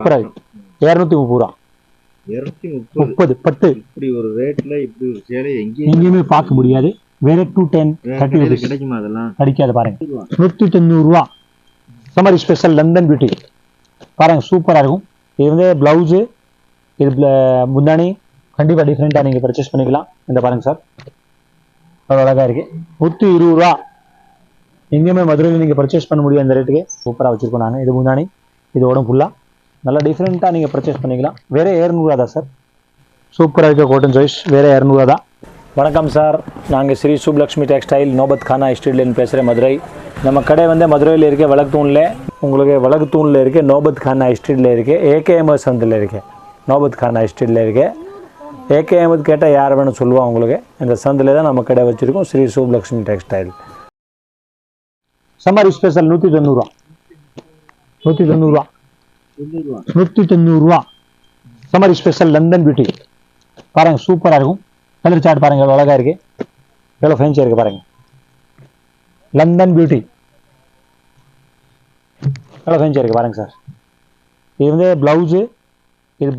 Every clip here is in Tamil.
சூப்பராக இருக்கு. 230 ரூபா. 230 பட்டு. இப்படி ஒரு ரேட்ல இப்படி ஒரு சேலை எங்கேயுமே பார்க்க முடியாது. வேற 210 30 கிடைக்குமா? அதெல்லாம் கிடைக்காது பாருங்க. 190 ரூபா. சம்மர் ஸ்பெஷல் லண்டன் பியூட்டி பாருங்க, சூப்பராக இருக்கும். இது வந்து பிளவுஸு, இது முந்தானி கண்டிப்பாக டிஃப்ரெண்ட்டாக நீங்கள் பர்ச்சேஸ் பண்ணிக்கலாம். இந்த பாருங்க சார், அவ்வளோ அழகாக இருக்கு. 120 ரூபா. எங்கேயுமே மதுரையில் நீங்கள் பர்ச்சேஸ் பண்ண முடியும் அந்த ரேட்டுக்கு. சூப்பராக வச்சுருக்கோம் நாங்கள். இது முந்தானி, இது உடம்பு ஃபுல்லாக நல்லா டிஃப்ரெண்ட்டாக நீங்கள் பர்ச்சேஸ் பண்ணிக்கலாம். வேறு 200 தான் சார். சூப்பராக இருக்க காட்டன் சாய்ஸ், வேறு 200 தான். வணக்கம் சார், நாங்கள் ஸ்ரீ சுப்லக்ஷ்மி டெக்ஸ்டைல் நோபத் கானா ஸ்ட்ரீட்லேருந்து பேசுகிறேன், மதுரை. நம்ம கடை வந்து மதுரையில் இருக்க வழக்குத்தூணில், உங்களுக்கு வழக்குத்தூணில் இருக்க நோபத் கானா ஸ்ட்ரீட்டில் இருக்கு. ஏகேஎம்எஸ் சந்தில் இருக்கு. நோபத் கானா ஸ்ட்ரீட்டில் இருக்கு. ஏகேஎம்எஸ் கேட்டால் யார் வேணும் சொல்லுவாங்க உங்களுக்கு. இந்த சந்தில் தான் நம்ம கடை வச்சுருக்கோம், Sri Subalakshmi textile. Summer special 190 ரூபா. 190 ரூபா. 190 ரூபா. சம்மர் ஸ்பெஷல் லண்டன் பியூட்டி பாருங்க, சூப்பராக இருக்கும். கலர் சார்ட் பாருங்க, எவ்வளோ அழகாக இருக்கு, எவ்வளோ ஃபேன்சியாக இருக்கு பாருங்க. லண்டன் பியூட்டி எவ்வளோ ஃபேன்சியாக இருக்கு பாருங்க சார். இது வந்து பிளவுஸு, இது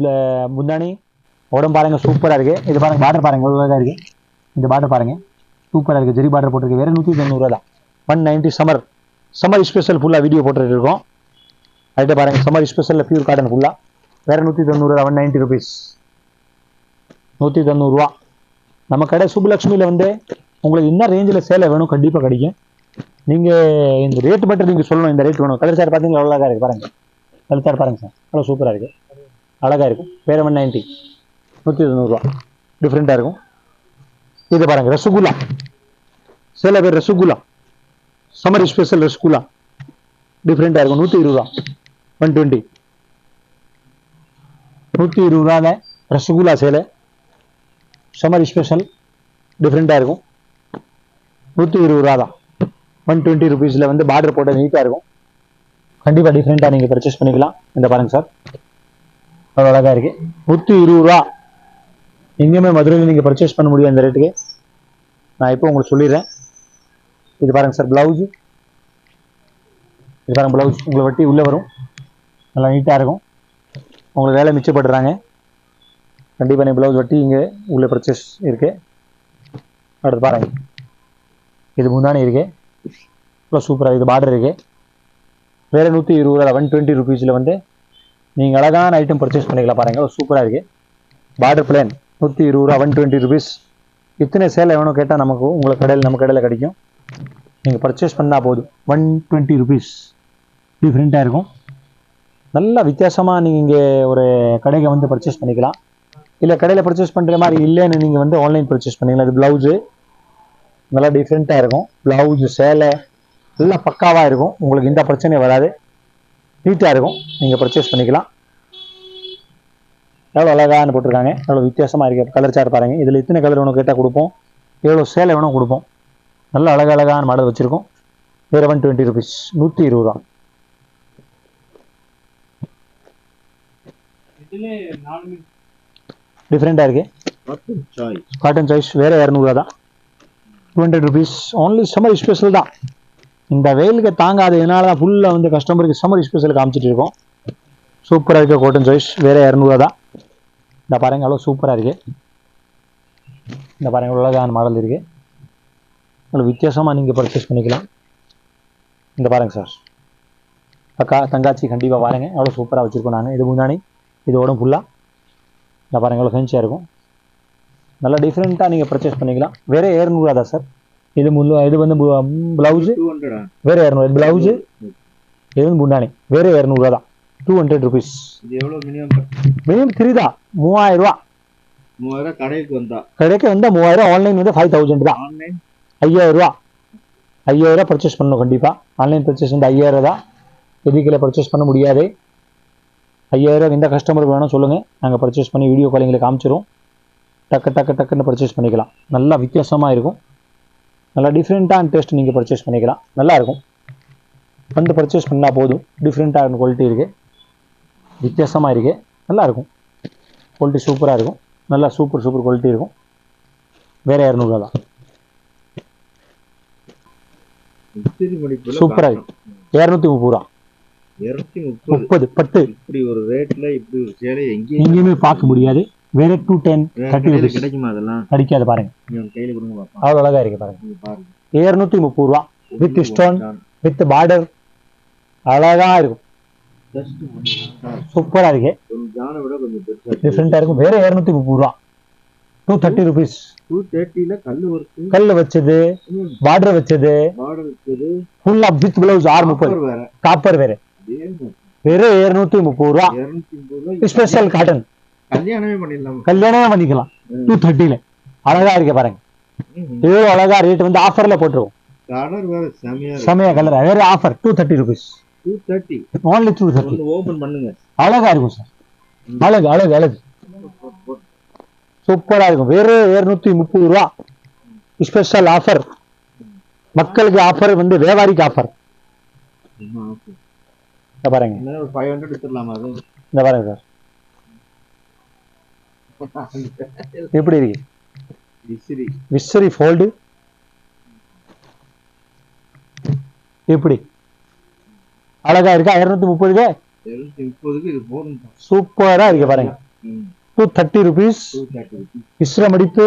முந்தானி உடம்பு பாருங்க, சூப்பராக இருக்கு. இது பாருங்க, பார்டர் பாருங்க, எவ்வளோ அழகாக இருக்கு. இந்த பார்டர் பாருங்க, சூப்பராக இருக்கு. ஜெரி பார்டர் போட்டிருக்கு. வேற 190 ரூபா தான். 190 சம்மர் ஸ்பெஷல் ஃபுல்லாக வீடியோ போட்டுட்டு இருக்கோம். அதுகிட்ட பாருங்க, சம்மர் ஸ்பெஷலில் பியூர் காட்டன் ஃபுல்லாக வேற 190 ரூபா. 190 ருபீஸ். 190 ரூபா. நம்ம கடை சுப்புலக்ஷ்மியில் வந்து உங்களுக்கு என்ன ரேஞ்சில் சேலை வேணும் கண்டிப்பாக கிடைக்கும். நீங்கள் இந்த ரேட்டு மட்டும் நீங்கள் சொல்லணும், இந்த ரேட் வேணும். கலர் சார் பார்த்தீங்கன்னா எவ்வளோ அழகாக இருக்குது பாருங்கள். கலர் சார் பாருங்கள் சார், அவ்வளோ சூப்பராக இருக்குது, அழகாக இருக்கும். வேறு 190. 190 ரூபா. டிஃப்ரெண்ட்டாக இருக்கும். இது பாருங்கள், ரசகுல்லா சேலை பேர் ரசகுல்லா. சம்மர் ஸ்பெஷல் ரசகுல்லா டிஃப்ரெண்ட்டாக இருக்கும். 120 ரூபா. 120. 120 ரூபாவில் ரசகுல்லா சேலை சம்மர் ஸ்பெஷல் டிஃப்ரெண்ட்டாக இருக்கும். 120 ரூபா தான். 120 ருபீஸில் வந்து பார்டர் போட்ட நீட்டாக இருக்கும். கண்டிப்பாக டிஃப்ரெண்ட்டாக நீங்கள் பர்ச்சேஸ் பண்ணிக்கலாம். இந்த பாருங்கள் சார், அவ்வளோ அழகாக இருக்குது. 120 ரூபா. எங்கேயுமே மதுரையில் நீங்கள் பர்ச்சேஸ் பண்ண முடியும் அந்த ரேட்டுக்கு. நான் இப்போ உங்களுக்கு சொல்லிடுறேன். இது பாருங்கள் சார், ப்ளவுஸு. இது பாருங்கள், ப்ளவுஸ் உங்களை வட்டி உள்ளே வரும், நல்லா நீட்டாக இருக்கும். உங்களுக்கு வேலை மிச்சப்படுறாங்க. கண்டிப்பாக நீங்கள் ப்ளவுஸ் வட்டி இங்கே உள்ளே பர்ச்சேஸ் இருக்குது. அடுத்து பாருங்கள், இது முந்தானி இருக்குது, இவ்வளோ சூப்பராக. இது பார்டர் இருக்குது. வேறு 120 ரூபா. 120 ருபீஸில் வந்து நீங்கள் அழகான ஐட்டம் பர்ச்சேஸ் பண்ணிக்கலாம். பாருங்கள், சூப்பராக இருக்குது. பார்டர் பிளான் 120 ரூபா. 120 ருபீஸ். இத்தனை சேலை வேணும் கேட்டால் நமக்கு உங்களை கடையில், நம்ம கடையில் கிடைக்கும். நீங்கள் பர்ச்சேஸ் பண்ணால் போதும். 120 ருபீஸ். டிஃப்ரெண்ட்டாக இருக்கும். நல்லா வித்தியாசமாக நீங்கள் இங்கே ஒரு கடைக்கு வந்து பர்ச்சேஸ் பண்ணிக்கலாம். இல்லை கடையில் பர்ச்சேஸ் பண்ணுற மாதிரி இல்லைன்னு நீங்கள் வந்து ஆன்லைன் பர்ச்சேஸ் பண்ணிக்கலாம். இது ப்ளவுஸு நல்லா டிஃப்ரெண்ட்டாக இருக்கும். ப்ளவுஸு சேலை எல்லாம் பக்காவாக இருக்கும். உங்களுக்கு இந்த பிரச்சனையும் வராது, நீட்டாக இருக்கும். நீங்கள் பர்ச்சேஸ் பண்ணிக்கலாம். எவ்வளோ அழகான்னு போட்டிருக்காங்க, எவ்வளோ வித்தியாசமாக இருக்குது. கலர் சார்ட் பாருங்கள். இதில் இத்தனை கலர் வேணும் கேட்டால் கொடுப்போம், எவ்வளோ சேலை வேணும் கொடுப்போம். நல்லா அழகான மாடல் வச்சுருக்கோம். வேறு 120 ருபீஸ். 120 ரூபா. டிஃப்ரெண்ட்டாக இருக்கு. காட்டன் சாய்ஸ் வேறு 200 தான். 200 ருபீஸ் ஓன்லி. சம்மர் ஸ்பெஷல் தான். இந்த வெயிலுக்கு தாங்காது, இதனால தான் ஃபுல்லாக வந்து கஸ்டமருக்கு சம்மர் ஸ்பெஷல் காமிச்சிட்டு இருக்கோம். சூப்பராக இருக்க காட்டன் சாய்ஸ் வேறு 200 தான். இந்த பாருங்க, அவ்வளோ சூப்பராக இருக்கு. இந்த பாருங்க, அழகான மாடல் இருக்குது. அவ்வளோ வித்தியாசமாக நீங்கள் பர்ச்சேஸ் பண்ணிக்கலாம். இந்த பாருங்க சார், அக்கா தங்காச்சி கண்டிப்பாக பாருங்கள், எவ்வளோ சூப்பராக வச்சுருக்கோம் நாங்கள். இது முன்னாடி இது உடம்பு ஃபுல்லாக இந்த பாருங்கள், எவ்வளோ ஃபேன்சியாக இருக்கும். நல்லா டிஃப்ரெண்ட்டாக நீங்கள் பர்ச்சேஸ் பண்ணிக்கலாம். வேறு 200 தான் சார். இது இது வந்து ப்ளவுஸு வேறு 200. ப்ளவுஸு இது வந்து முன்னாடி வேறு 200 தான். 200 ருபீஸ். இது எவ்வளோ மினிமம் 3 தான். 3000 ரூபா. 3000 கடைக்கு வந்தால் 3000. ஆன்லைன் வந்து 5000 தான். 5000 ரூபா. 5000 ரூபா பர்ச்சேஸ் பண்ணணும் கண்டிப்பாக. ஆன்லைன் பர்ச்சேஸ் வந்து 5000 தான். எதுக்கில் பர்ச்சேஸ் பண்ண முடியாது. 5000 இந்த கஸ்டமருக்கு வேணும் சொல்லுங்கள், நாங்கள் பர்ச்சேஸ் பண்ணி வீடியோ காலிங்கில் காமிச்சிரும். டக்குன்னு பர்ச்சேஸ் பண்ணிக்கலாம். நல்லா வித்தியாசமாக இருக்கும். நல்லா டிஃப்ரெண்ட்டான டேஸ்ட் நீங்கள் பர்ச்சேஸ் பண்ணிக்கலாம். நல்லாயிருக்கும். வந்து பர்ச்சேஸ் பண்ணால் போதும். டிஃப்ரெண்ட்டான குவாலிட்டி இருக்குது, வித்தியாசமாக இருக்குது, நல்லாயிருக்கும். குவாலிட்டி சூப்பராக இருக்கும். நல்லா சூப்பர் குவாலிட்டி இருக்கும். வேறு 200 தான். சூப்பராக இருக்கும். 230 ரூபா. 230 10 இப்படி ஒரு ரேட்ல இப்படி ஒரு சேலை எங்கேயுமே பார்க்க முடியாது. வேற 210 30 கிடைக்குமா? அதெல்லாம் கிடைக்காது பாருங்க. கையில கொடுங்க பாப்போம். அவ்வளவு அழகா இருக்கு பாருங்க. 230 ரூபா வித் ஸ்டோன் வித் பார்டர் அழகா இருக்கும். சூப்பரா இருக்கு. டிஃபரெண்டா இருக்கும். வேற 230 ரூபா 230 rupees. 230ல கல்லு வச்சது பார்டர் வச்சது full of with blouse 630 copper வேற. வேற 230 ரூபா ஸ்பெஷல் காட்டன். கல்யாணமே பண்ணிக்கலாம் 230ல. அழகா இருக்கு பாருங்க. எவ்வளவு அழகா ரேட் வந்து ஆஃபர்ல போட்டுருவோம். செமையா கலர். வேற ஆஃபர் 230 rupees. 230 only 230. ஓபன் பண்ணுங்க. அழகா இருக்கும் சார். அழகு அழகு அழகு சூப்பரா இருக்கும். வேற 230 ரூபா ஸ்பெஷல் ஆஃபர். மக்களுக்கு ஆஃபர் வந்து வியாபாரிக்கு ஆஃபர். பாருங்க 500 எடுத்துடலாமா? அது இந்த பாருங்க சார் எப்படி இருக்கு. விசிறி ஃபோல்டு எப்படி அழகா இருக்கா. 230க்கு இது போதும். சூப்பரா இருக்கு பாருங்க. 230 rupees. விசிற மடிப்பு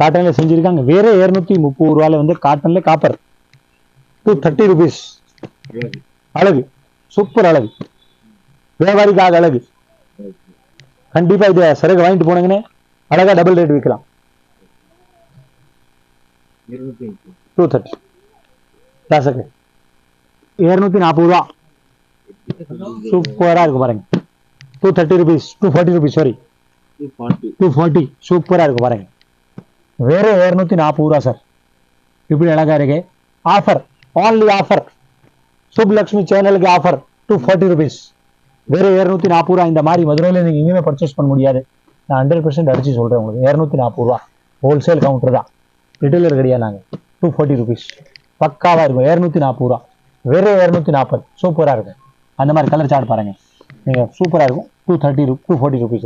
காட்டன்ல செஞ்சிருக்காங்க. வேற 230 ரூபாயில வந்து காட்டன்ல காப்பர் 230 rupees. அழகு சூப்பர் அழகு. வியாபாரிக்காக அழகு. கண்டிப்பா இதை சரக்கு வாங்கிட்டு போனீங்கன்னு அழகா டபுள் ரேட் விற்கலாம். 230 240 ரூபா சூப்பரா இருக்கு பாருங்க. 230 rupees 240 rupees சாரி 240 சூப்பரா இருக்கு பாருங்க. வேற 240 ரூபா சார். இப்படி அழகா இருக்கு. Offer only offer. சுப்லக்ஷ்மி சேனலுக்கு ஆஃபர் 240 rupees. வேற 240 ரூபா. இந்த மாதிரி மதுரையில நீங்க எங்கேயுமே பர்ச்சேஸ் பண்ண முடியாது. நான் 100% அடிச்சு சொல்றேன் உங்களுக்கு. 240 ரூபா ஹோல்சேல் கவுண்டர் தான். ரிட்டெயிலர் கிடையாது. நாங்க 240 rupees பக்காவா இருக்கும். 240 ரூபா. வேற 240 சூப்பரா இருக்கும். அந்த மாதிரி கலர் சார்ட் பாருங்க. நீங்க சூப்பரா இருக்கும். 240 rupees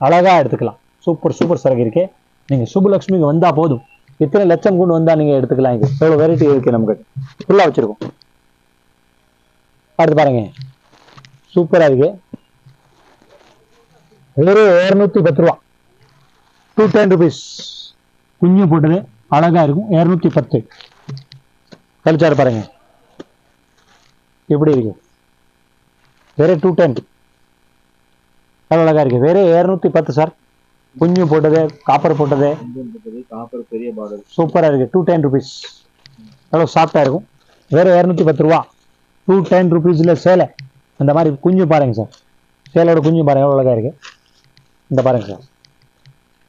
அழகா எடுத்துக்கலாம். சூப்பர் சரக்கு இருக்கு. நீங்க சுபலட்சுமிக்கு வந்தா போதும். எத்தனை லட்சம் கொண்டு வந்தா நீங்க எடுத்துக்கலாம். இங்க எவ்வளவு வெரைட்டி இருக்கு நமக்கு. ஃபுல்லா வச்சிருக்கோம். அடுத்து பாருங்க சூப்பரா இருக்கு. வேற 210 ரூபா 210 rupees. குஞ்சு போட்டது அழகா இருக்கும். 210 கழிச்சாரு பாருங்க எப்படி இருக்கு. வேற 210 அழகா இருக்கு. வேற 210 சார். குஞ்சு போட்டது காப்பர் போட்டது பெரிய பார்டர் சூப்பரா இருக்கு. 210 rupees. அவ்வளவு சாஃப்டா இருக்கும். வேற 210 ரூபா 210 rupeesல சேலை. அந்த மாதிரி குஞ்சு பாருங்க சார். சேலையோட குஞ்சு பாருங்க எவ்வளவு அழகா இருக்கு. இந்த பாருங்க சார்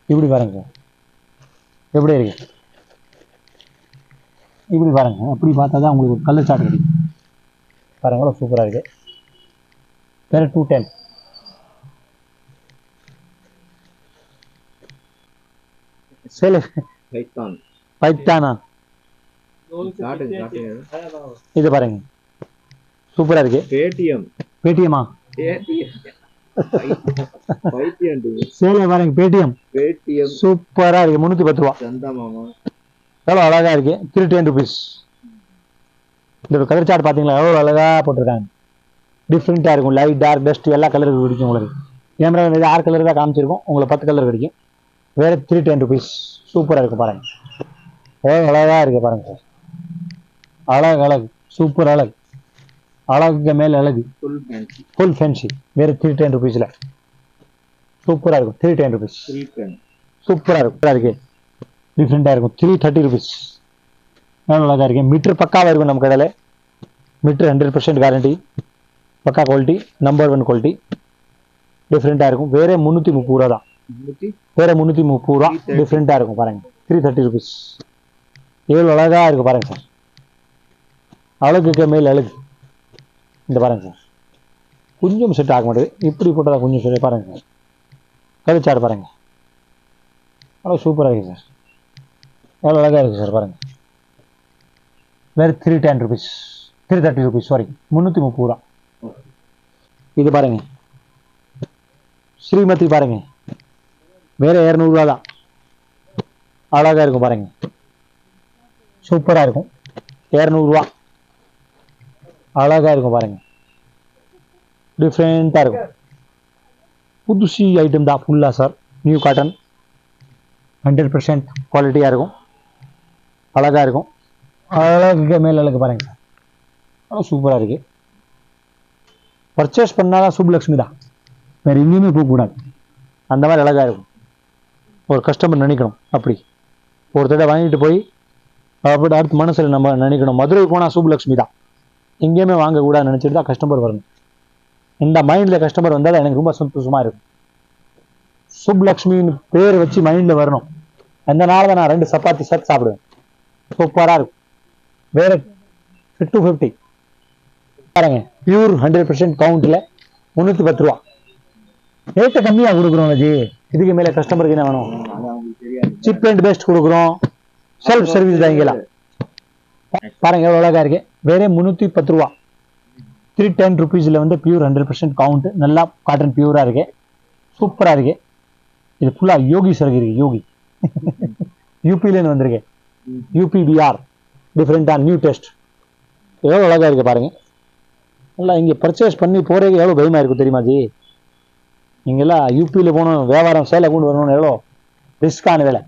இப்படி பாருங்க சார் எப்படி இருக்கு. இப்படி பாருங்க. அப்படி பார்த்தாதான் உங்களுக்கு ஒரு கலர் சார்ட் கிடைக்கும். பாருங்க எவ்வளவு சூப்பரா இருக்கு. வேற 210 சேலை பைத்தானா. இது பாருங்க சூப்பரா இருக்கு. பேடிஎம்மா சேலை பாருங்க. பேடிஎம் சூப்பரா இருக்கு. 310 ரூபா எவ்வளவு அழகா இருக்கு. 310 rupees. இந்த கலர் சார்ட் பாத்தீங்களா எவ்வளவு அழகா போட்டிருக்காங்க. டிஃப்ரெண்டா இருக்கும். லைட் டார்க் டஸ்ட் எல்லா கலருக்கு கிடைக்கும் உங்களுக்கு. கேமரா 6 கலர் தான் காமிச்சிருக்கோம். உங்களுக்கு 10 கலர் கிடைக்கும். வேற 310 rupees. சூப்பரா இருக்கு பாருங்க. அழகா இருக்கு பாருங்க சார். அழகு சூப்பர் அழகு. அழகுக்கு மேல அழகு. Full fancy. வேற 310 rupeesல சூப்பரா இருக்கும். 310 rupees. சூப்பரா இருக்கு. டிஃப்ரெண்டா இருக்கும். 330 rupees. அழகா இருக்கு. மீட்டர் பக்காவா இருக்கும். நம்ம கடையில மீட்டர் 100% கேரண்டி. பக்கா குவாலிட்டி. Number 1 quality. டிஃப்ரெண்டா இருக்கும். வேற 330 ரூபா தான். வேற 330 ரூபா டிஃப்ரெண்டா இருக்கும் பாருங்க. 330 rupees. எவ்வளவு அழகா இருக்கு பாருங்க சார். அழகுக்கு மேல் அழகு. இந்த பாருங்க சார் கொஞ்சம் செட் ஆக மாட்டேது. இப்படி போட்டதா கொஞ்சம் சொல்லி பாருங்க சார். கழிச்சாடு பாருங்க அவ்வளோ சூப்பராக இருக்கு சார். எவ்வளோ அழகா இருக்கு சார் பாருங்க. வேற 310 rupees 330 rupees சாரி 330 ரூபா. இது பாருங்க ஸ்ரீமதி பாருங்க. வேற 200 ரூபா தான். அழகா இருக்கும் பாருங்க. சூப்பரா இருக்கும். 200 ரூபா அழகா இருக்கும் பாருங்க, டிஃப்ரெண்டா இருக்கும். புதுசி ஐட்டம் தான் ஃபுல்லா சார். நியூ காட்டன் 100% குவாலிட்டியா இருக்கும், அழகா இருக்கும். அழகு மேல அழகு பாருங்க, சூப்பரா இருக்கு. பர்ச்சேஸ் பண்ணாதான் சுப்புலட்சுமி தான், வேற எங்கேயுமே போகக்கூடாது. அந்த மாதிரி அழகா இருக்கும். ஒரு கஸ்டமர் நினைக்கணும் அப்படி. ஒரு தடவை வாங்கிட்டு போய் அப்படி அடுத்த மனசுல நம்ம நினைக்கணும், மதுரை போனா சுப்புலட்சுமி தான், எங்கேயுமே வாங்கக்கூடாதுன்னு நினைச்சிட்டு தான் கஸ்டமர் வரணும். இந்த மைண்ட்ல கஸ்டமர் வந்தால் எனக்கு ரொம்ப சந்தோஷமா இருக்கும். சுப்புலட்சுமின்னு பேர் வச்சு மைண்ட்ல வரணும். அந்த நாள் தான் நான் 2 சப்பாத்தி சேர்த்து சாப்பிடுவேன். சூப்பரா இருக்கும். வேற 250 பாருங்க, பியூர் 100% கவுண்ட்ல 310 ரூபா. ரேட்டு கம்மியா கொடுக்குறோம் ஜி. இதுக்கு மேல கஸ்டமருக்கு என்ன வேணும்? அது அவங்களுக்கு தெரியாது. சிப் அண்ட் பெஸ்ட் கொடுக்குறோம். செல்ஃப் சர்வீஸ் தான் இங்கெல்லாம். பாருங்க எவ்வளவு அழகா இருக்கு. வேற 310 ரூபா. 310 ருபீஸ்ல வந்து பியூர் 100% கவுண்ட், நல்லா காட்டன் பியூரா இருக்கு, சூப்பரா இருக்கு. இது ஃபுல்லா யோகி சரகு இருக்கு, யோகி யூபிலேன்னு வந்திருக்கு, யூபி பிஆர், டிஃப்ரெண்டா நியூ டெஸ்ட். எவ்வளவு அழகா இருக்கு பாருங்க. நல்லா இங்க பர்ச்சேஸ் பண்ணி போறதுக்கு எவ்வளவு பயமா இருக்கும் தெரியுமா ஜி? நீங்கெல்லாம் யூபியில போகணும், வியாபாரம் சேலை கொண்டு வரணும்னு எவ்வளோ ரிஸ்கான வேலை.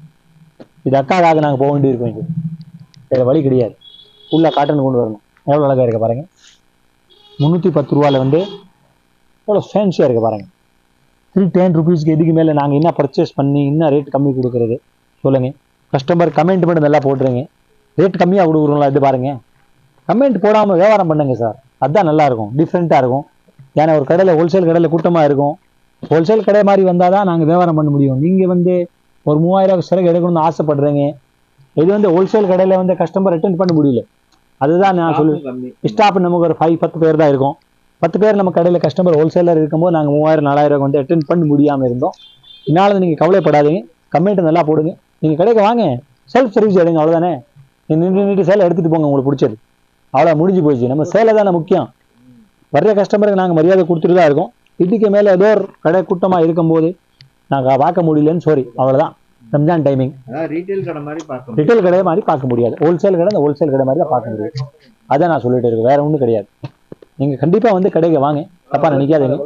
இது அக்காக்காக நாங்கள் போக வேண்டியிருக்கோம். இங்கே வேற வழி கிடையாது. ஃபுல்லாக காட்டன் கொண்டு வரணும். எவ்வளோ அழகா இருக்க பாருங்க. 310 ரூபால வந்து எவ்வளோ ஃபேன்சியாக இருக்கு பாருங்க. 310 ருபீஸ்க்கு இதுக்கு மேலே நாங்கள் என்ன பர்ச்சேஸ் பண்ணி இன்னும் ரேட் கம்மி கொடுக்குறது சொல்லுங்க. கஸ்டமர் கமெண்ட் மட்டும் நல்லா போட்டுருங்க, ரேட் கம்மியாக கொடுக்குறோங்களா இது பாருங்க. கமெண்ட் போடாமல் வியாபாரம் பண்ணுங்க சார், அதுதான் நல்லா இருக்கும், டிஃப்ரெண்ட்டாக இருக்கும். ஏன்னா ஒரு கடையில் ஹோல்சேல் கடையில் கூட்டமாக இருக்கும். ஹோல்சேல் கடை மாதிரி வந்தால் தான் நாங்கள் வியாபாரம் பண்ண முடியும். நீங்கள் வந்து ஒரு 3000 சரக்கு எடுக்கணும்னு ஆசைப்படுறீங்க. இது வந்து ஹோல்சேல் கடையில் வந்து கஸ்டமர் அட்டென்ட் பண்ண முடியல. அதுதான் நான் சொல்லுவேன். ஸ்டாஃப் நமக்கு ஒரு 5-10 பேர் தான் இருக்கும். 10 பேர் நம்ம கடையில் கஸ்டமர் ஹோல்சேலர் இருக்கும்போது நாங்கள் 3000-4000 வந்து அட்டென்ட் பண்ண முடியாமல் இருந்தோம். இதனால நீங்கள் கவலைப்படாதீங்க, கமெண்ட் நல்லா போடுங்க. நீங்கள் கடைக்கு வாங்க, செல்ஃப் சர்வீஸ் எடுங்க, அவ்வளோதானே. நின்று சேலை எடுத்துகிட்டு போங்க, உங்களுக்கு பிடிச்சது, அவ்வளோ முடிஞ்சு போயிடுச்சு. நம்ம சேலை தானே முக்கியம். வர்ற கஸ்டமருக்கு நாங்கள் மரியாதை கொடுத்துட்டு தான் இருக்கோம். இதுக்கு மேலே ஏதோ ஒரு கடை கூட்டமாக இருக்கும்போது நாங்கள் பார்க்க முடியலன்னு சாரி, அவ்வளோதான். ரம்ஜான் டைமிங் ரீட்டைல் கடை மாதிரி பார்க்க ரிட்டைல் கடை மாதிரி பார்க்க முடியாது. ஹோல்சேல் கடை அந்த ஹோல்சேல் கடை மாதிரி தான் பார்க்க முடியாது. அதான் நான் சொல்லிட்டு இருக்கேன், வேற ஒன்றும் கிடையாது. நீங்கள் கண்டிப்பாக வந்து கடைக்கு வாங்க, தப்பாக நினைக்காதீங்க.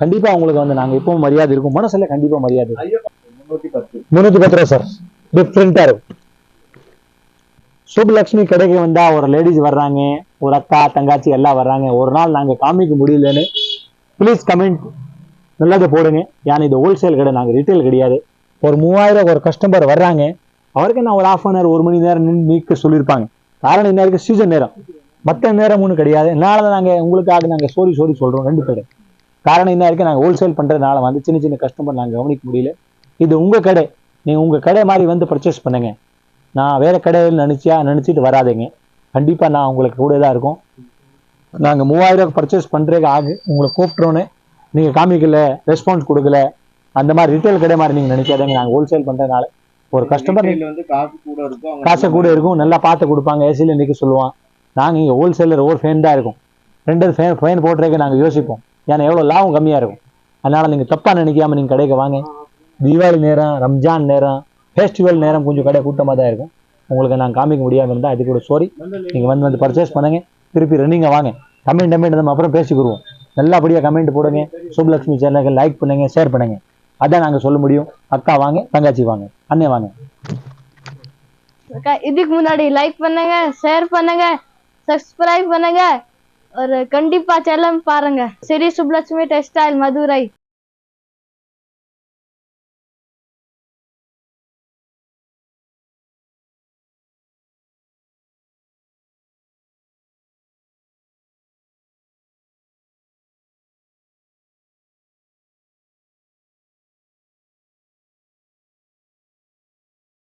கண்டிப்பாக உங்களுக்கு வந்து நாங்கள் இப்பவும் மரியாதை இருக்கும், மனசில் கண்டிப்பாக மரியாதை. 310 ரூபா சார், டிஃப்ரெண்ட்டாக இருக்கும். சுப்புலட்சுமி கடைக்கு வந்தா ஒரு லேடிஸ் வர்றாங்க, ஒரு அக்கா தங்காச்சி எல்லாம் வர்றாங்க. ஒரு நாள் நாங்கள் காமிக்க முடியலன்னு ப்ளீஸ் கமெண்ட் நல்லதை போடுங்க. ஏன்னா இது ஹோல்சேல் கடை, நாங்கள் ரீட்டைல் கிடையாது. ஒரு 3000 ஒரு கஸ்டமர் வர்றாங்க, அவருக்கு நான் ஒரு 1/2 hour 1 மணி நேரம் நிற்க சொல்லியிருப்பாங்க. காரணம் என்ன இருக்கு, சீசன் நேரம், மற்ற நேரம் ஒன்றும் கிடையாது. அதனால தான் நாங்கள் உங்களுக்காக நாங்கள் சோரி சொல்கிறோம் 2 பேர். காரணம் என்ன இருக்கு, நாங்கள் ஹோல்சேல் பண்ணுறதுனால வந்து சின்ன சின்ன கஸ்டமர் நாங்கள் கவனிக்க முடியல. இது உங்கள் கடை, நீங்கள் உங்கள் கடை மாதிரி வந்து பர்ச்சேஸ் பண்ணுங்க. நான் வேற கடையில் நினச்சிட்டு வராதுங்க. கண்டிப்பாக நான் உங்களுக்கு கூட தான் இருக்கும். நாங்கள் 3000 பர்ச்சேஸ் பண்ணுறதுக்கு உங்களை கூப்பிட்றோன்னு நீங்கள் காமிக்கல, ரெஸ்பான்ஸ் கொடுக்கல, அந்த மாதிரி ரிட்டைல் கடை மாதிரி நீங்கள் நினைக்காதீங்க. நாங்கள் ஹோல்சேல் பண்ணுறதுனால ஒரு கஸ்டமர் வந்து காசு கூட இருக்கும், நல்லா பார்த்து கொடுப்பாங்க, ஏசியில் நிற்க சொல்லுவான். நாங்கள் இங்கே ஹோல்சேலர் ஒரு ஃபேன் தான் இருக்கும், 2 ஃபேன் போட்டுறதுக்கு நாங்கள் யோசிப்போம். ஏன்னா எவ்வளோ லாபம் கம்மியாக இருக்கும். அதனால் நீங்கள் தப்பாக நினைக்காம நீங்கள் கடைக்கு வாங்க. தீபாவளி நேரம், ரம்ஜான் நேரம், ஃபெஸ்டிவல் நேரம் கொஞ்சம் கடை கூட்டமாக தான் இருக்கும். உங்களுக்கு நாங்கள் காமிக்க முடியாமல் இருந்தால் அது கூட சாரி. நீங்கள் வந்து பர்ச்சேஸ் பண்ணுங்க, திருப்பி ரன்னிங்க வாங்க. கமெண்ட் நம்ம அப்புறம் பேசிக்கிடுவோம். நல்லபடியாக கமெண்ட் போடுங்க. சுப்புலட்சுமி சேனலுக்கு லைக் பண்ணுங்க, ஷேர் பண்ணுங்க. அதான் நாங்கள் சொல்ல முடியும். அக்கா வாங்க, தங்காச்சி வாங்க, அண்ணே வாங்க. இதுக்கு முன்னாடி லைக் பண்ணுங்க, ஷேர் பண்ணுங்க, சப்ஸ்கிரைப் பண்ணுங்க. ஒரு கண்டிப்பா சேனல் பாருங்க. ஸ்ரீ சுப்புலட்சுமி டெக்ஸ்டைல் மதுரை.